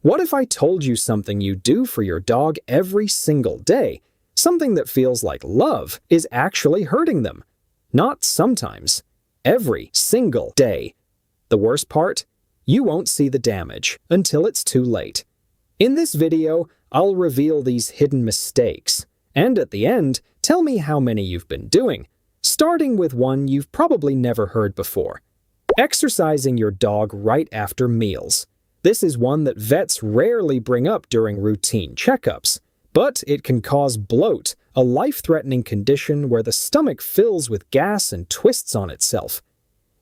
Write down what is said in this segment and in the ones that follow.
What if I told you something you do for your dog every single day, something that feels like love, is actually hurting them? Not sometimes. Every single day. The worst part? You won't see the damage until it's too late. In this video, I'll reveal these hidden mistakes, and at the end, tell me how many you've been doing, starting with one you've probably never heard before. Exercising your dog right after meals. This is one that vets rarely bring up during routine checkups, but it can cause bloat, a life-threatening condition where the stomach fills with gas and twists on itself.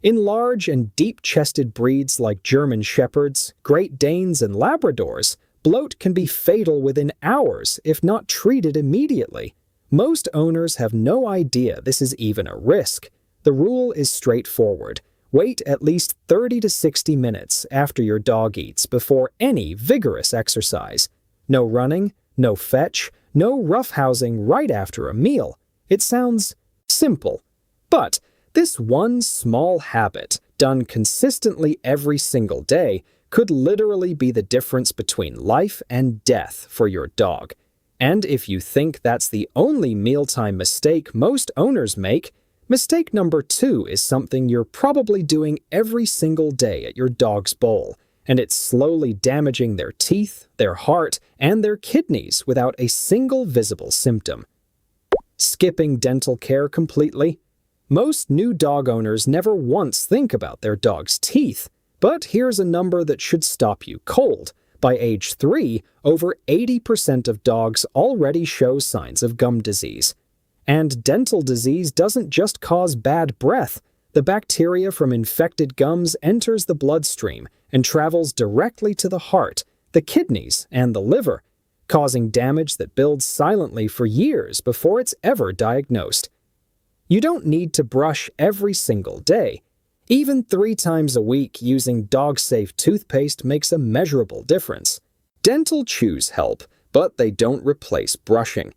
In large and deep-chested breeds like German Shepherds, Great Danes, and Labradors, bloat can be fatal within hours if not treated immediately. Most owners have no idea this is even a risk. The rule is straightforward. Wait at least 30 to 60 minutes after your dog eats before any vigorous exercise. No running, no fetch, no roughhousing right after a meal. It sounds simple, but this one small habit, done consistently every single day, could literally be the difference between life and death for your dog. And if you think that's the only mealtime mistake most owners make, mistake number 2 is something you're probably doing every single day at your dog's bowl, and it's slowly damaging their teeth, their heart, and their kidneys without a single visible symptom. Skipping dental care completely. Most new dog owners never once think about their dog's teeth, but here's a number that should stop you cold. By age 3, over 80% of dogs already show signs of gum disease. And dental disease doesn't just cause bad breath. The bacteria from infected gums enters the bloodstream and travels directly to the heart, the kidneys, and the liver, causing damage that builds silently for years before it's ever diagnosed. You don't need to brush every single day. Even 3 times a week using dog-safe toothpaste makes a measurable difference. Dental chews help, but they don't replace brushing.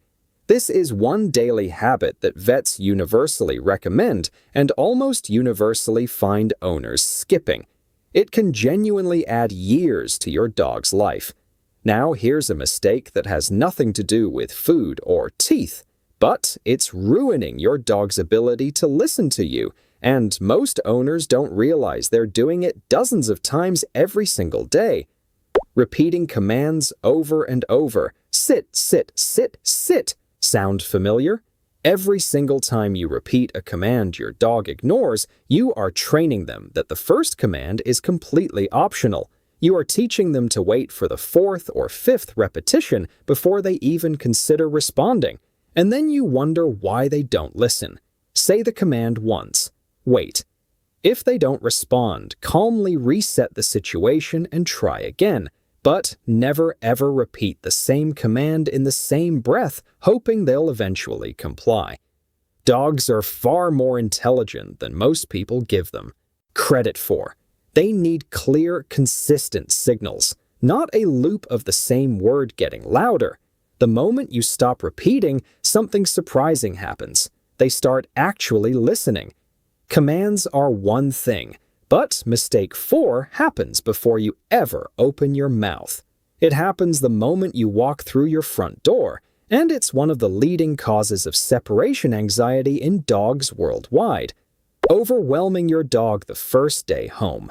This is one daily habit that vets universally recommend and almost universally find owners skipping. It can genuinely add years to your dog's life. Now here's a mistake that has nothing to do with food or teeth, but it's ruining your dog's ability to listen to you, and most owners don't realize they're doing it dozens of times every single day. Repeating commands over and over. Sit, sit, sit, sit. Sound familiar? Every single time you repeat a command your dog ignores, you are training them that the first command is completely optional. You are teaching them to wait for the 4th or 5th repetition before they even consider responding. And then you wonder why they don't listen. Say the command once. Wait. If they don't respond, calmly reset the situation and try again. But never ever repeat the same command in the same breath, hoping they'll eventually comply. Dogs are far more intelligent than most people give them credit for. They need clear, consistent signals, not a loop of the same word getting louder. The moment you stop repeating, something surprising happens. They start actually listening. Commands are one thing, but mistake 4 happens before you ever open your mouth. It happens the moment you walk through your front door, and it's one of the leading causes of separation anxiety in dogs worldwide. Overwhelming your dog the first day home.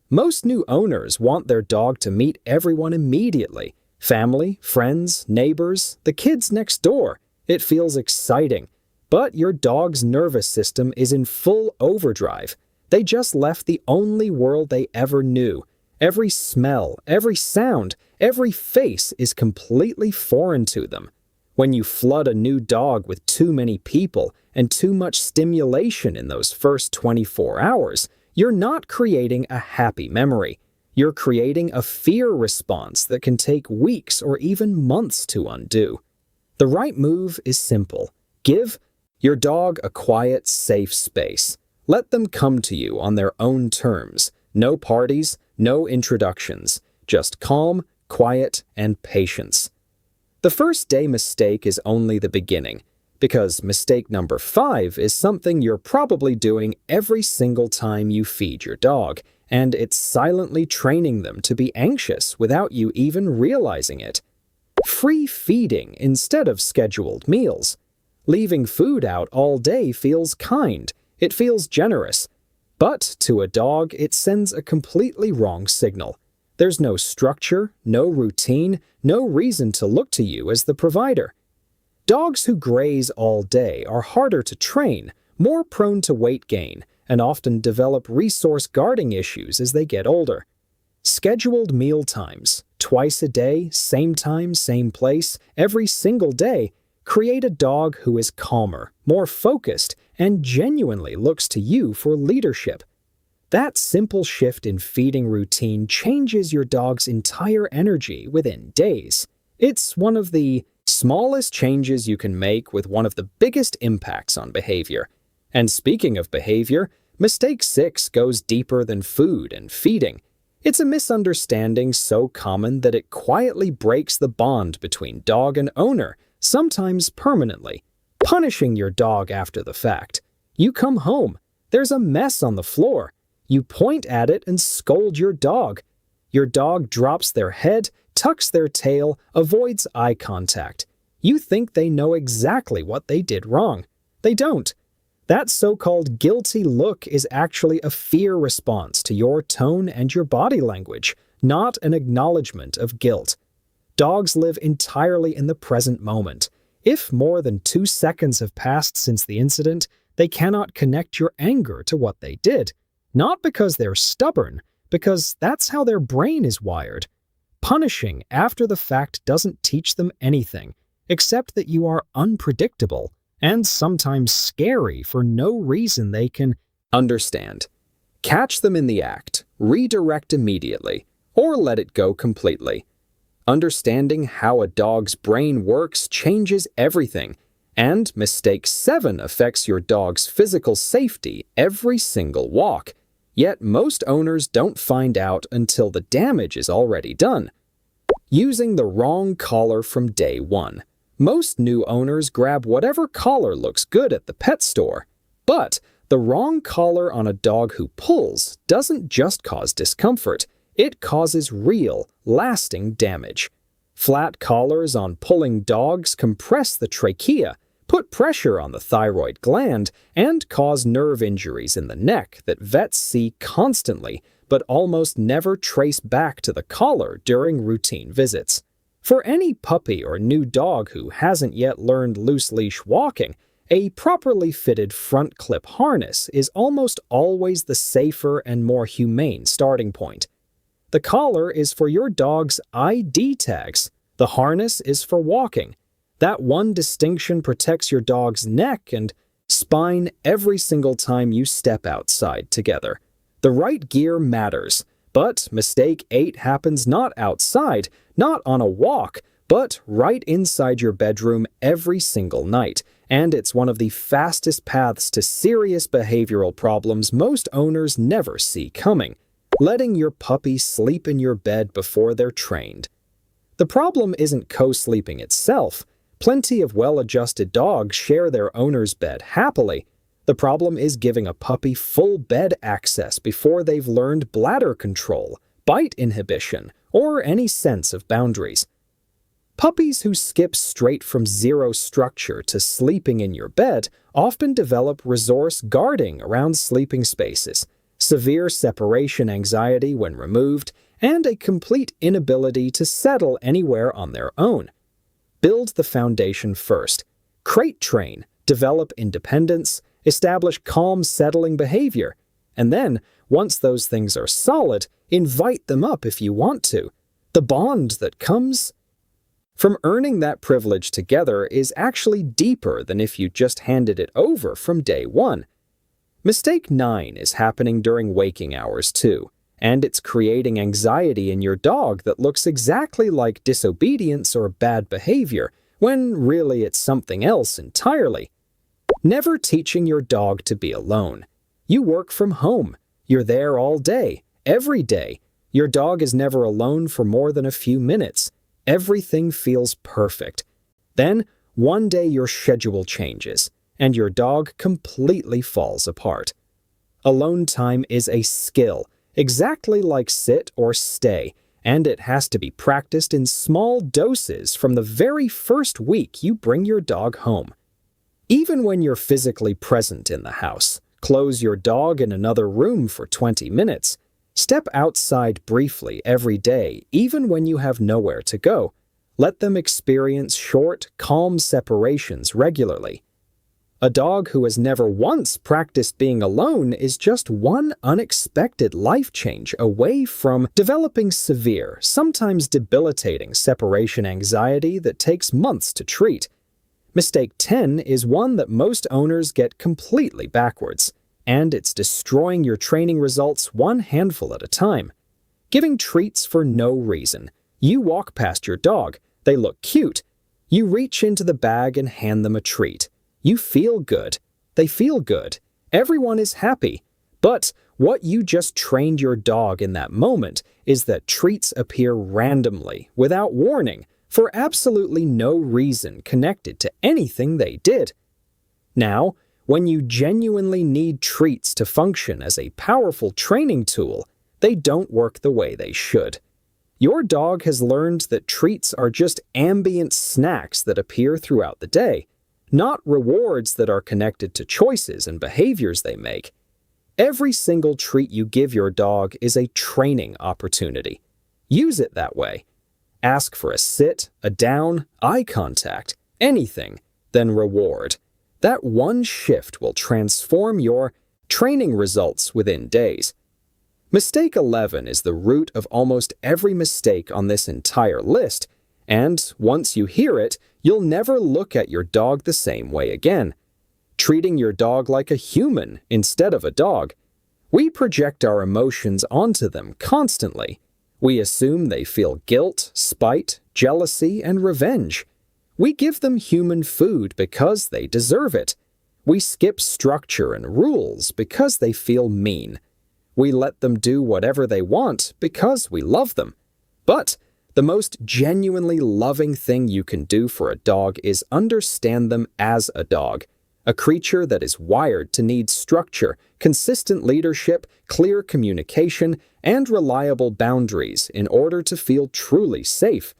Most new owners want their dog to meet everyone immediately. Family, friends, neighbors, the kids next door. It feels exciting. But your dog's nervous system is in full overdrive. They just left the only world they ever knew. Every smell, every sound, every face is completely foreign to them. When you flood a new dog with too many people and too much stimulation in those first 24 hours, you're not creating a happy memory. You're creating a fear response that can take weeks or even months to undo. The right move is simple. Give your dog a quiet, safe space. Let them come to you on their own terms. No parties, no introductions. Just calm, quiet, and patience. The first day mistake is only the beginning, because mistake number 5 is something you're probably doing every single time you feed your dog, and it's silently training them to be anxious without you even realizing it. Free feeding instead of scheduled meals. Leaving food out all day feels kind, it feels generous. But to a dog, it sends a completely wrong signal. There's no structure, no routine, no reason to look to you as the provider. Dogs who graze all day are harder to train, more prone to weight gain, and often develop resource guarding issues as they get older. Scheduled meal times, twice a day, same time, same place, every single day, create a dog who is calmer, more focused, and genuinely looks to you for leadership. That simple shift in feeding routine changes your dog's entire energy within days. It's one of the smallest changes you can make with one of the biggest impacts on behavior. And speaking of behavior, mistake 6 goes deeper than food and feeding. It's a misunderstanding so common that it quietly breaks the bond between dog and owner, sometimes permanently. Punishing your dog after the fact. You come home. There's a mess on the floor. You point at it and scold your dog. Your dog drops their head, tucks their tail, avoids eye contact. You think they know exactly what they did wrong. They don't. That so-called guilty look is actually a fear response to your tone and your body language, not an acknowledgement of guilt. Dogs live entirely in the present moment. If more than 2 seconds have passed since the incident, they cannot connect your anger to what they did. Not because they're stubborn, because that's how their brain is wired. Punishing after the fact doesn't teach them anything, except that you are unpredictable and sometimes scary for no reason they can understand. Catch them in the act, redirect immediately, or let it go completely. Understanding how a dog's brain works changes everything, and mistake 7 affects your dog's physical safety every single walk. Yet most owners don't find out until the damage is already done. Using the wrong collar from day 1. Most new owners grab whatever collar looks good at the pet store. But the wrong collar on a dog who pulls doesn't just cause discomfort, it causes real, lasting damage. Flat collars on pulling dogs compress the trachea, put pressure on the thyroid gland, and cause nerve injuries in the neck that vets see constantly but almost never trace back to the collar during routine visits. For any puppy or new dog who hasn't yet learned loose-leash walking, a properly fitted front clip harness is almost always the safer and more humane starting point. The collar is for your dog's ID tags. The harness is for walking. That one distinction protects your dog's neck and spine every single time you step outside together. The right gear matters, but mistake 8 happens not outside, not on a walk, but right inside your bedroom every single night, and it's one of the fastest paths to serious behavioral problems most owners never see coming. Letting your puppy sleep in your bed before they're trained. The problem isn't co-sleeping itself. Plenty of well-adjusted dogs share their owner's bed happily. The problem is giving a puppy full bed access before they've learned bladder control, bite inhibition, or any sense of boundaries. Puppies who skip straight from zero structure to sleeping in your bed often develop resource guarding around sleeping spaces, severe separation anxiety when removed, and a complete inability to settle anywhere on their own. Build the foundation first. Crate train, develop independence, establish calm, settling behavior, and then, once those things are solid, invite them up if you want to. The bond that comes from earning that privilege together is actually deeper than if you just handed it over from day 1. Mistake 9 is happening during waking hours too, and it's creating anxiety in your dog that looks exactly like disobedience or bad behavior, when really it's something else entirely. Never teaching your dog to be alone. You work from home. You're there all day, every day. Your dog is never alone for more than a few minutes. Everything feels perfect. Then, one day your schedule changes, and your dog completely falls apart. Alone time is a skill, exactly like sit or stay, and it has to be practiced in small doses from the very first week you bring your dog home. Even when you're physically present in the house, close your dog in another room for 20 minutes. Step outside briefly every day, even when you have nowhere to go. Let them experience short, calm separations regularly. A dog who has never once practiced being alone is just one unexpected life change away from developing severe, sometimes debilitating separation anxiety that takes months to treat. Mistake 10 is one that most owners get completely backwards, and it's destroying your training results one handful at a time. Giving treats for no reason. You walk past your dog, they look cute. You reach into the bag and hand them a treat. You feel good. They feel good. Everyone is happy. But what you just trained your dog in that moment is that treats appear randomly, without warning, for absolutely no reason connected to anything they did. Now, when you genuinely need treats to function as a powerful training tool, they don't work the way they should. Your dog has learned that treats are just ambient snacks that appear throughout the day, not rewards that are connected to choices and behaviors they make. Every single treat you give your dog is a training opportunity. Use it that way. Ask for a sit, a down, eye contact, anything, then reward. That one shift will transform your training results within days. Mistake 11 is the root of almost every mistake on this entire list, and once you hear it, you'll never look at your dog the same way again. Treating your dog like a human instead of a dog. We project our emotions onto them constantly. We assume they feel guilt, spite, jealousy, and revenge. We give them human food because they deserve it. We skip structure and rules because they feel mean. We let them do whatever they want because we love them. But the most genuinely loving thing you can do for a dog is understand them as a dog, a creature that is wired to need structure, consistent leadership, clear communication, and reliable boundaries in order to feel truly safe.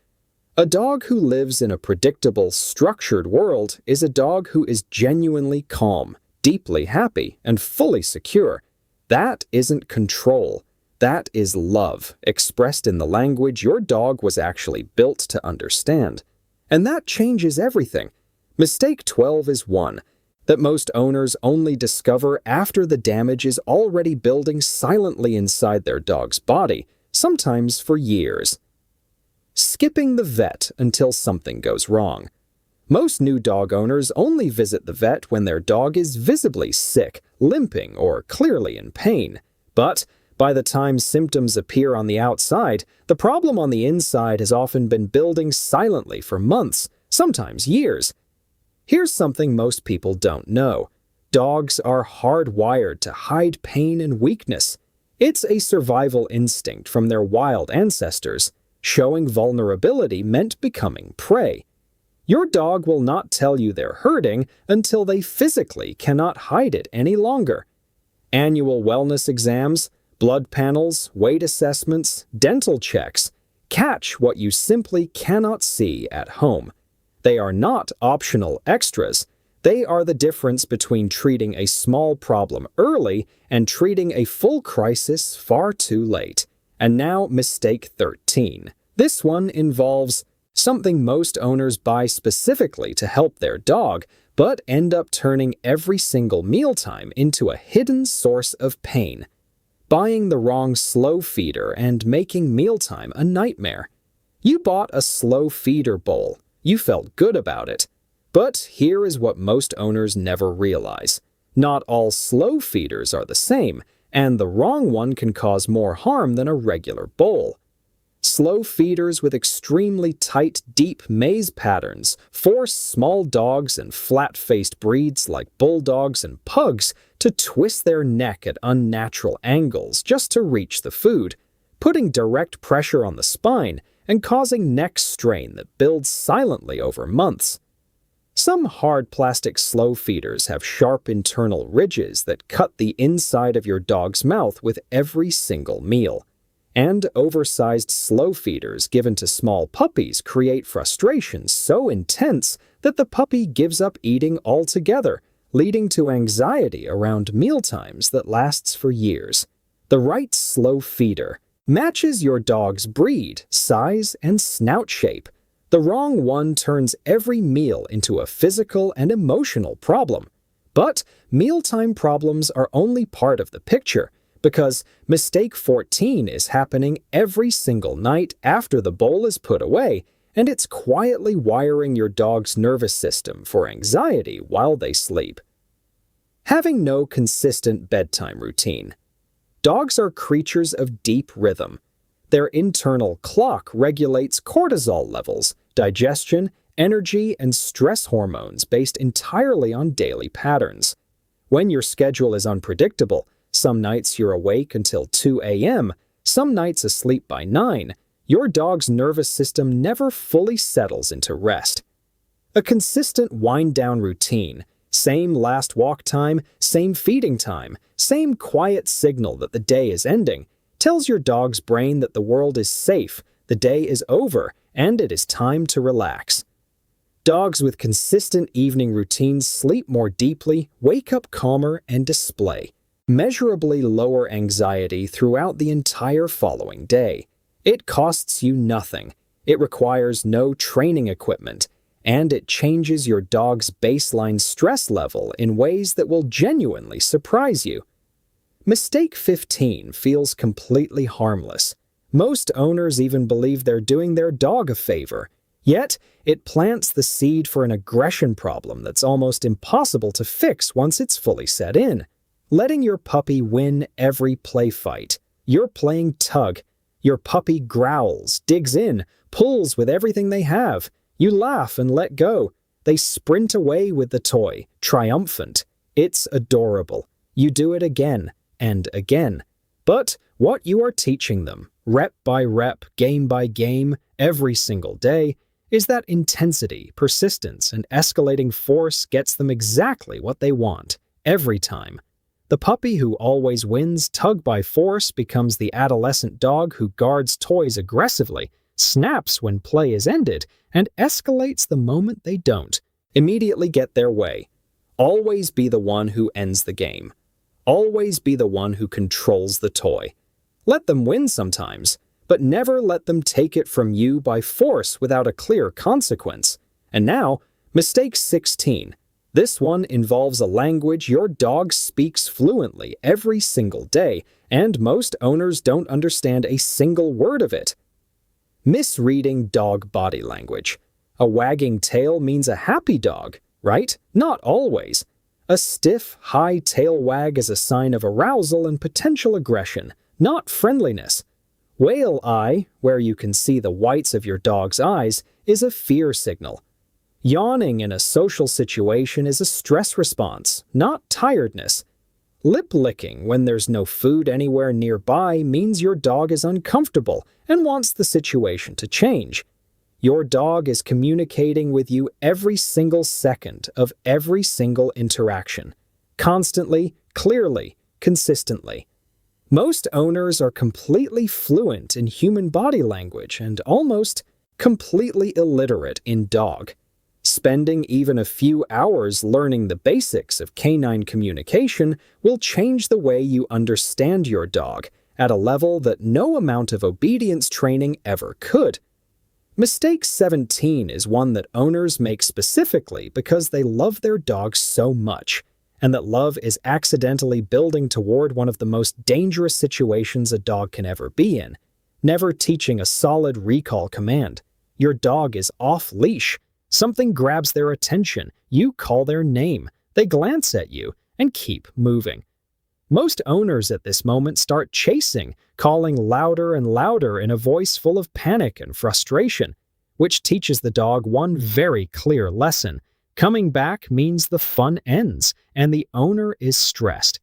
A dog who lives in a predictable, structured world is a dog who is genuinely calm, deeply happy, and fully secure. That isn't control. That is love, expressed in the language your dog was actually built to understand. And that changes everything. Mistake 12 is one that most owners only discover after the damage is already building silently inside their dog's body, sometimes for years. Skipping the vet until something goes wrong. Most new dog owners only visit the vet when their dog is visibly sick, limping, or clearly in pain. But by the time symptoms appear on the outside, the problem on the inside has often been building silently for months, sometimes years. Here's something most people don't know. Dogs are hardwired to hide pain and weakness. It's a survival instinct from their wild ancestors. Showing vulnerability meant becoming prey. Your dog will not tell you they're hurting until they physically cannot hide it any longer. Annual wellness exams, blood panels, weight assessments, dental checks catch what you simply cannot see at home. They are not optional extras. They are the difference between treating a small problem early and treating a full crisis far too late. And now, mistake 13. This one involves something most owners buy specifically to help their dog, but end up turning every single mealtime into a hidden source of pain. Buying the wrong slow feeder and making mealtime a nightmare. You bought a slow feeder bowl. You felt good about it. But here is what most owners never realize. Not all slow feeders are the same, and the wrong one can cause more harm than a regular bowl. Slow feeders with extremely tight, deep maze patterns force small dogs and flat-faced breeds like bulldogs and pugs to twist their neck at unnatural angles just to reach the food, putting direct pressure on the spine and causing neck strain that builds silently over months. Some hard plastic slow feeders have sharp internal ridges that cut the inside of your dog's mouth with every single meal. And oversized slow feeders given to small puppies create frustration so intense that the puppy gives up eating altogether, leading to anxiety around mealtimes that lasts for years. The right slow feeder matches your dog's breed, size, and snout shape. The wrong one turns every meal into a physical and emotional problem. But mealtime problems are only part of the picture, because mistake 14 is happening every single night after the bowl is put away, and it's quietly wiring your dog's nervous system for anxiety while they sleep. Having no consistent bedtime routine. Dogs are creatures of deep rhythm. Their internal clock regulates cortisol levels, digestion, energy, and stress hormones based entirely on daily patterns. When your schedule is unpredictable, some nights you're awake until 2 a.m., some nights asleep by 9, your dog's nervous system never fully settles into rest. A consistent wind-down routine, same last walk time, same feeding time, same quiet signal that the day is ending, tells your dog's brain that the world is safe, the day is over, and it is time to relax. Dogs with consistent evening routines sleep more deeply, wake up calmer, and display measurably lower anxiety throughout the entire following day. It costs you nothing, it requires no training equipment, and it changes your dog's baseline stress level in ways that will genuinely surprise you. Mistake 15 feels completely harmless. Most owners even believe they're doing their dog a favor, yet it plants the seed for an aggression problem that's almost impossible to fix once it's fully set in. Letting your puppy win every play fight. You're playing tug. Your puppy growls, digs in, pulls with everything they have. You laugh and let go. They sprint away with the toy, triumphant. It's adorable. You do it again and again. But what you are teaching them, rep by rep, game by game, every single day, is that intensity, persistence, and escalating force gets them exactly what they want, every time. The puppy who always wins tug by force becomes the adolescent dog who guards toys aggressively, snaps when play is ended, and escalates the moment they don't. Immediately get their way. Always be the one who ends the game. Always be the one who controls the toy. Let them win sometimes, but never let them take it from you by force without a clear consequence. And now, mistake 16. This one involves a language your dog speaks fluently every single day, and most owners don't understand a single word of it. Misreading dog body language. A wagging tail means a happy dog, right? Not always. A stiff, high tail wag is a sign of arousal and potential aggression, not friendliness. Whale eye, where you can see the whites of your dog's eyes, is a fear signal. Yawning in a social situation is a stress response, not tiredness. Lip licking when there's no food anywhere nearby means your dog is uncomfortable and wants the situation to change. Your dog is communicating with you every single second of every single interaction. Constantly, clearly, consistently. Most owners are completely fluent in human body language and almost completely illiterate in dog. Spending even a few hours learning the basics of canine communication will change the way you understand your dog at a level that no amount of obedience training ever could. Mistake 17 is one that owners make specifically because they love their dog so much, and that love is accidentally building toward one of the most dangerous situations a dog can ever be in, never teaching a solid recall command. Your dog is off-leash. Something grabs their attention, you call their name, they glance at you, and keep moving. Most owners at this moment start chasing, calling louder and louder in a voice full of panic and frustration, which teaches the dog one very clear lesson. Coming back means the fun ends, and the owner is stressed.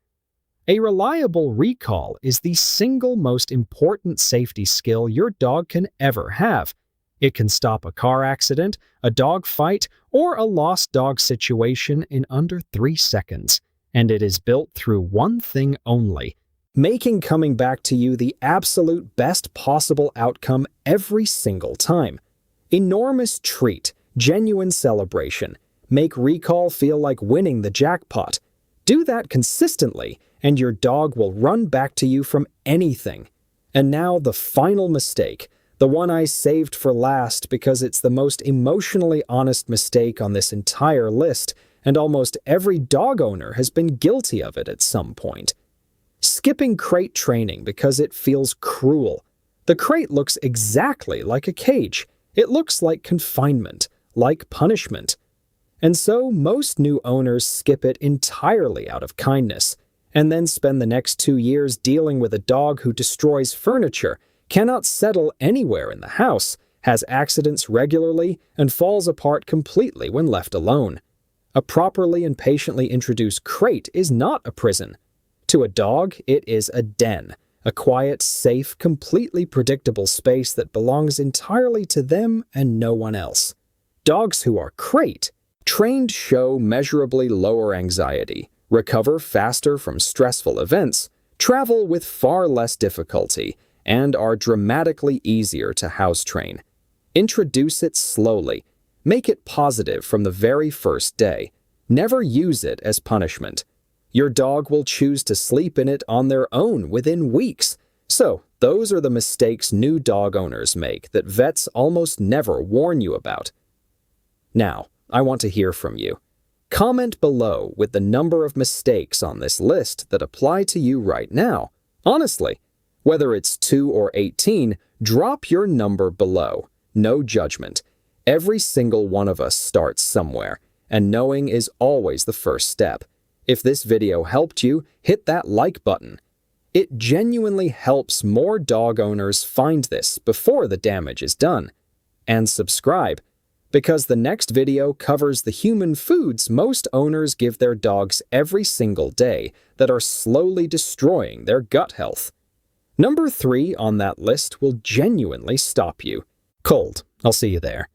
A reliable recall is the single most important safety skill your dog can ever have. It can stop a car accident, a dog fight, or a lost dog situation in under 3 seconds. And it is built through one thing only: making coming back to you the absolute best possible outcome every single time. Enormous treat, genuine celebration. Make recall feel like winning the jackpot. Do that consistently, and your dog will run back to you from anything. And now the final mistake, the one I saved for last because it's the most emotionally honest mistake on this entire list, and almost every dog owner has been guilty of it at some point. Skipping crate training because it feels cruel. The crate looks exactly like a cage. It looks like confinement, like punishment. And so most new owners skip it entirely out of kindness, and then spend the next 2 years dealing with a dog who destroys furniture, cannot settle anywhere in the house, has accidents regularly, and falls apart completely when left alone. A properly and patiently introduced crate is not a prison. To a dog, it is a den, a quiet, safe, completely predictable space that belongs entirely to them and no one else. Dogs who are crate trained show measurably lower anxiety, recover faster from stressful events, travel with far less difficulty, and are dramatically easier to house train. Introduce it slowly. Make it positive from the very first day. Never use it as punishment. Your dog will choose to sleep in it on their own within weeks. So, those are the mistakes new dog owners make that vets almost never warn you about. Now, I want to hear from you. Comment below with the number of mistakes on this list that apply to you right now. Honestly, whether it's 2 or 18, drop your number below. No judgment. Every single one of us starts somewhere, and knowing is always the first step. If this video helped you, hit that like button. It genuinely helps more dog owners find this before the damage is done. And subscribe, because the next video covers the human foods most owners give their dogs every single day that are slowly destroying their gut health. Number 3 on that list will genuinely stop you. Cold. I'll see you there.